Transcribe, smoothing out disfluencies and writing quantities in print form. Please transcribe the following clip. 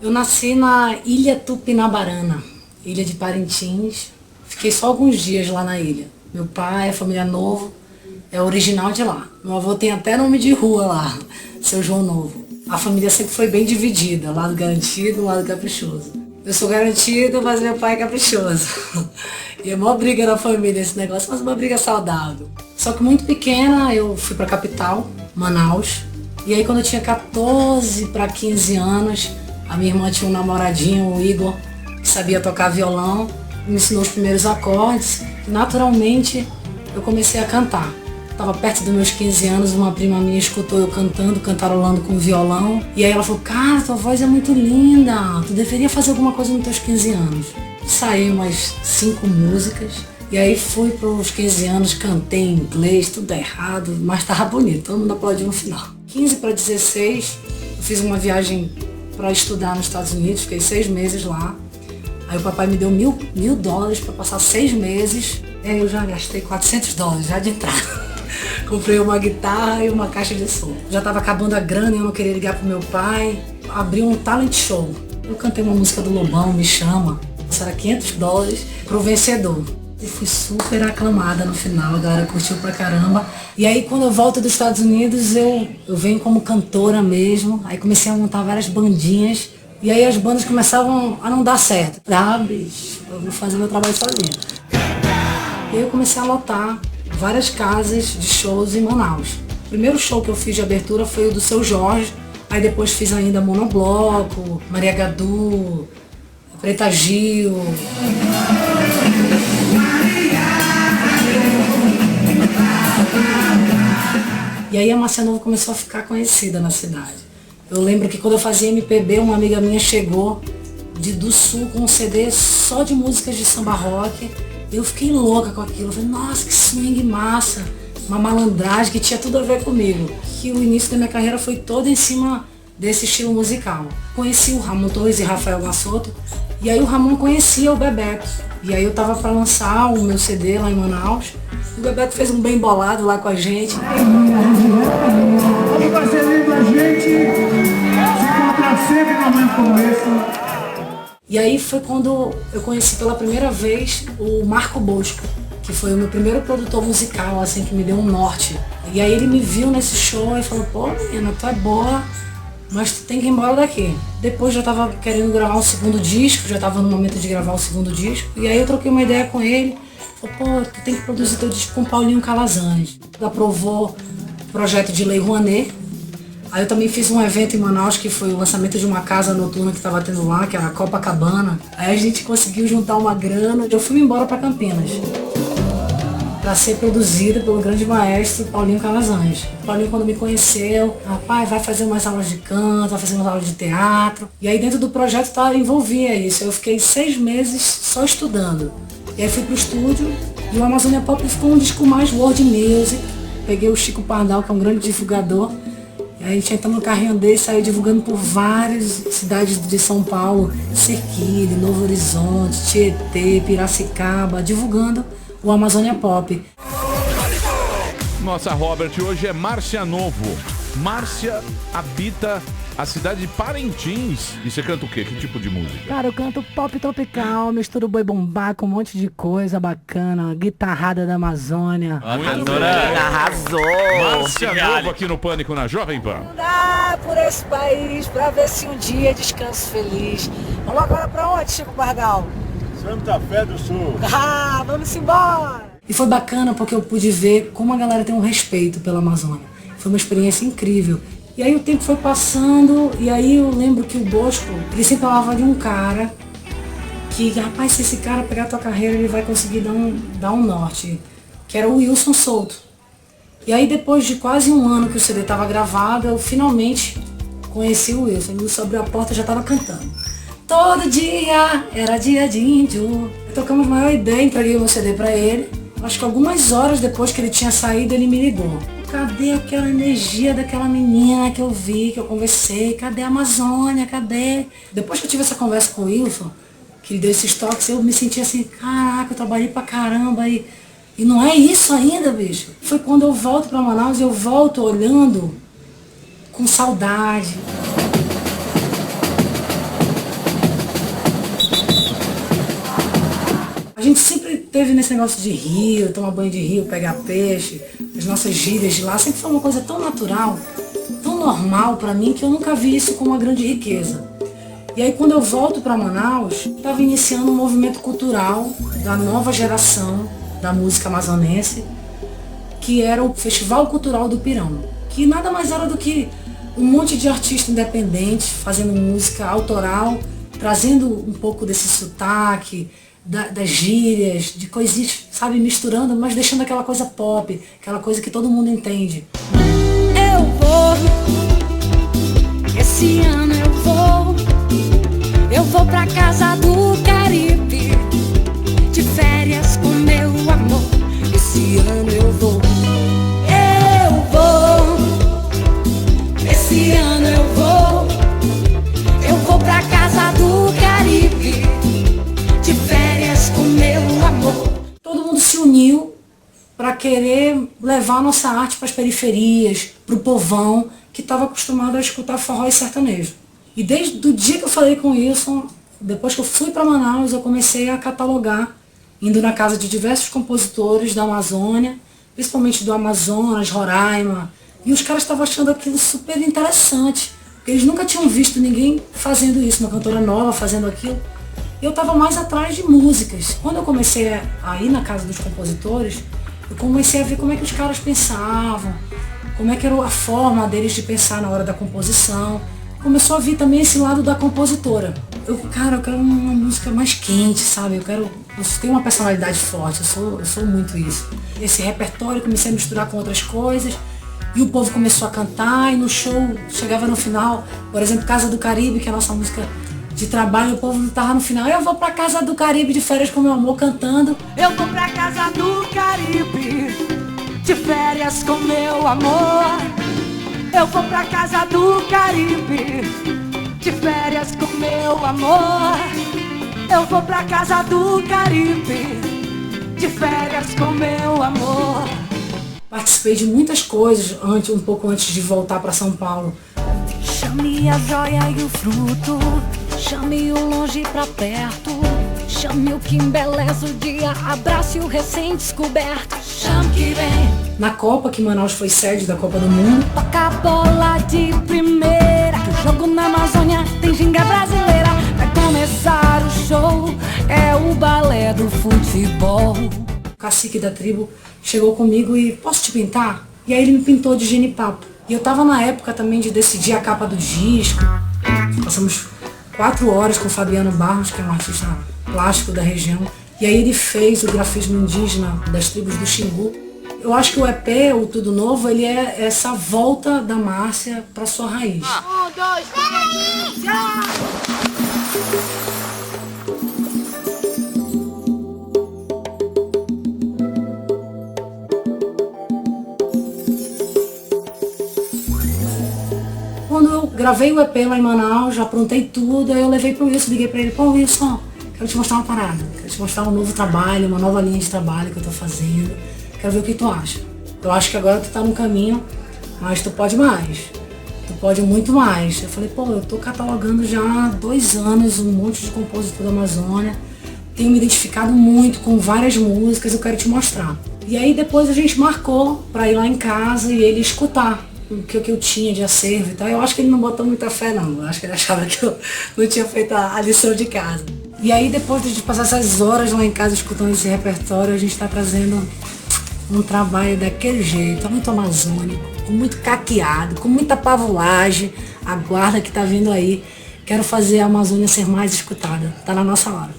Eu nasci na Ilha Tupinabarana, ilha de Parintins. Fiquei só alguns dias lá na ilha. Meu pai é família Novo, é original de lá. Meu avô tem até nome de rua lá, Seu João Novo. A família sempre foi bem dividida, lado garantido, lado caprichoso. Eu sou garantido, mas meu pai é caprichoso. E é uma briga na família esse negócio, mas uma briga saudável. Só que muito pequena eu fui pra capital, Manaus. E aí quando eu tinha 14 para 15 anos, a minha irmã tinha um namoradinho, o Igor, que sabia tocar violão, me ensinou os primeiros acordes. E naturalmente eu comecei a cantar. Estava perto dos meus 15 anos, uma prima minha escutou eu cantando, cantarolando com violão. E aí ela falou, cara, tua voz é muito linda, tu deveria fazer alguma coisa nos teus 15 anos. Saí umas 5 músicas, e aí fui para os 15 anos, cantei em inglês, tudo errado, mas tava bonito, todo mundo aplaudiu no final. 15 para 16, eu fiz uma viagem para estudar nos Estados Unidos, fiquei 6 meses lá. Aí o papai me deu mil dólares para passar 6 meses, e aí eu já gastei $400 já de entrada. Comprei uma guitarra e uma caixa de som. Já estava acabando a grana e eu não queria ligar pro meu pai. Abri um talent show. Eu cantei uma música do Lobão, Me Chama. Isso era $500 pro vencedor. E fui super aclamada no final, a galera curtiu pra caramba. E aí quando eu volto dos Estados Unidos, eu venho como cantora mesmo. Aí comecei a montar várias bandinhas. E aí as bandas começavam a não dar certo. Bicho, eu vou fazer meu trabalho sozinha. E aí eu comecei a lotar várias casas de shows em Manaus. O primeiro show que eu fiz de abertura foi o do Seu Jorge, aí depois fiz ainda Monobloco, Maria Gadu, Preta Gil. E aí a Márcia Novo começou a ficar conhecida na cidade. Eu lembro que quando eu fazia MPB, uma amiga minha chegou do Sul com um CD só de músicas de samba rock. Eu fiquei louca com aquilo, eu falei, nossa, que swing massa, uma malandragem que tinha tudo a ver comigo. Que o início da minha carreira foi todo em cima desse estilo musical. Conheci o Ramon Torres e Rafael Gassoto, e aí o Ramon conhecia o Bebeto. E aí eu tava para lançar o meu CD lá em Manaus, o Bebeto fez um bem bolado lá com a gente. Como vai ser lindo a gente se encontrar sempre no momento como esse. E aí foi quando eu conheci pela primeira vez o Marco Bosco, que foi o meu primeiro produtor musical, assim, que me deu um norte. E aí ele me viu nesse show e falou, pô, menina, tu é boa, mas tu tem que ir embora daqui. Depois já tava querendo gravar um segundo disco, já tava no momento de gravar o segundo disco. E aí eu troquei uma ideia com ele, falou, pô, tu tem que produzir teu disco com Paulinho Calazans. Aprovou o projeto de Lei Rouanet. Aí eu também fiz um evento em Manaus, que foi o lançamento de uma casa noturna que estava tendo lá, que era a Copacabana. Aí a gente conseguiu juntar uma grana. Eu fui embora para Campinas, para ser produzida pelo grande maestro Paulinho Calazans. O Paulinho, quando me conheceu, rapaz, vai fazer umas aulas de canto, vai fazer umas aulas de teatro. E aí dentro do projeto envolvia isso. Eu fiquei 6 meses só estudando. E aí fui pro estúdio e o Amazônia Pop ficou um disco mais world music. Peguei o Chico Pardal, que é um grande divulgador. E aí a gente entrou no carrinho dele e saiu divulgando por várias cidades de São Paulo, Serquilho, Novo Horizonte, Tietê, Piracicaba, divulgando o Amazônia Pop. Nossa Robert hoje é Márcia Novo. Márcia habita a cidade de Parintins. E você canta o quê? Que tipo de música? Cara, eu canto pop tropical, misturo boi bumbá com um monte de coisa bacana, guitarrada da Amazônia. Arrasou! Márcia Novo aqui no Pânico na Jovem Pan. Andar por esse país pra ver se um dia descanso feliz. Vamos agora pra onde, Chico Pardal? Santa Fé do Sul. Ah, vamos embora! E foi bacana porque eu pude ver como a galera tem um respeito pela Amazônia. Foi uma experiência incrível. E aí o tempo foi passando, e aí eu lembro que o Bosco, ele sempre falava de um cara que, rapaz, se esse cara pegar a tua carreira, ele vai conseguir dar um norte, que era o Wilson Souto. E aí depois de quase um ano que o CD estava gravado, eu finalmente conheci o Wilson. O Wilson abriu a porta e já estava cantando. Todo dia era dia de índio. Tocamos a maior ideia, entreguei o meu CD para ele. Acho que algumas horas depois que ele tinha saído, ele me ligou. Cadê aquela energia daquela menina que eu vi, que eu conversei? Cadê a Amazônia? Cadê? Depois que eu tive essa conversa com o Wilson, que ele deu esses toques, eu me senti assim, caraca, eu trabalhei pra caramba e não é isso ainda, bicho. Foi quando eu volto pra Manaus e eu volto olhando com saudade. teve nesse negócio de rio, tomar banho de rio, pegar peixe, as nossas gírias de lá, sempre foi uma coisa tão natural, tão normal pra mim, que eu nunca vi isso como uma grande riqueza. E aí quando eu volto para Manaus, estava iniciando um movimento cultural da nova geração da música amazonense, que era o Festival Cultural do Pirão, que nada mais era do que um monte de artista independente fazendo música autoral, trazendo um pouco desse sotaque, das gírias, de coisinhas, sabe, misturando, mas deixando aquela coisa pop, aquela coisa que todo mundo entende. Eu vou, esse ano eu vou pra casa do Caribe, de férias com meu amor. Esse ano eu vou, esse ano eu vou pra casa do Caribe, de férias com meu amor. Todo mundo se uniu para querer levar a nossa arte para as periferias, para o povão que estava acostumado a escutar forró e sertanejo. E desde o dia que eu falei com o Wilson, depois que eu fui para Manaus, eu comecei a catalogar, indo na casa de diversos compositores da Amazônia, principalmente do Amazonas, Roraima, e os caras estavam achando aquilo super interessante, porque eles nunca tinham visto ninguém fazendo isso, uma cantora nova fazendo aquilo. E eu estava mais atrás de músicas. Quando eu comecei a ir na casa dos compositores, eu comecei a ver como é que os caras pensavam, como é que era a forma deles de pensar na hora da composição. Começou a vir também esse lado da compositora. Eu quero uma música mais quente, sabe? Eu tenho uma personalidade forte, eu sou muito isso. Esse repertório comecei a misturar com outras coisas, e o povo começou a cantar, e no show, chegava no final, por exemplo, Casa do Caribe, que é a nossa música de trabalho, o povo tava no final, eu vou pra Casa do Caribe de férias com meu amor, cantando. Eu vou pra casa do Caribe, de férias com meu amor. Eu vou pra casa do Caribe, de férias com meu amor. Eu vou pra casa do Caribe, de férias com meu amor. Participei de muitas coisas um pouco antes de voltar para São Paulo. Chame a joia e o fruto, chame o longe pra perto, chame o que embeleza o dia, abrace o recém-descoberto, chame que vem. Na Copa, que Manaus foi sede da Copa do Mundo. Toca a bola de primeira, que o jogo na Amazônia tem ginga brasileira. Vai começar o show, é o balé do futebol. O cacique da tribo chegou comigo e, posso te pintar? E aí ele me pintou de genipapo. E eu tava na época também de decidir a capa do disco. Passamos 4 horas com o Fabiano Barros, que é um artista plástico da região. E aí ele fez o grafismo indígena das tribos do Xingu. Eu acho que o EP, o Tudo Novo, ele é essa volta da Márcia para sua raiz. 1, 2, 3, já! Quando eu gravei o EP lá em Manaus, já aprontei tudo, aí eu levei pro Wilson, liguei pra ele, pô Wilson, quero te mostrar uma parada, quero te mostrar um novo trabalho, uma nova linha de trabalho que eu tô fazendo, quero ver o que tu acha. Eu acho que agora tu tá no caminho, mas tu pode mais, tu pode muito mais. Eu falei, pô, eu tô catalogando já há 2 anos um monte de compositor da Amazônia, tenho me identificado muito com várias músicas, eu quero te mostrar. E aí depois a gente marcou pra ir lá em casa e ele escutar o que eu tinha de acervo e tal. Eu acho que ele não botou muita fé não, eu acho que ele achava que eu não tinha feito a lição de casa. E aí depois de passar essas horas lá em casa escutando esse repertório, a gente tá trazendo um trabalho daquele jeito, muito amazônico, com muito caqueado, com muita pavulagem. Aguarda que tá vindo aí. Quero fazer a Amazônia ser mais escutada, tá na nossa hora.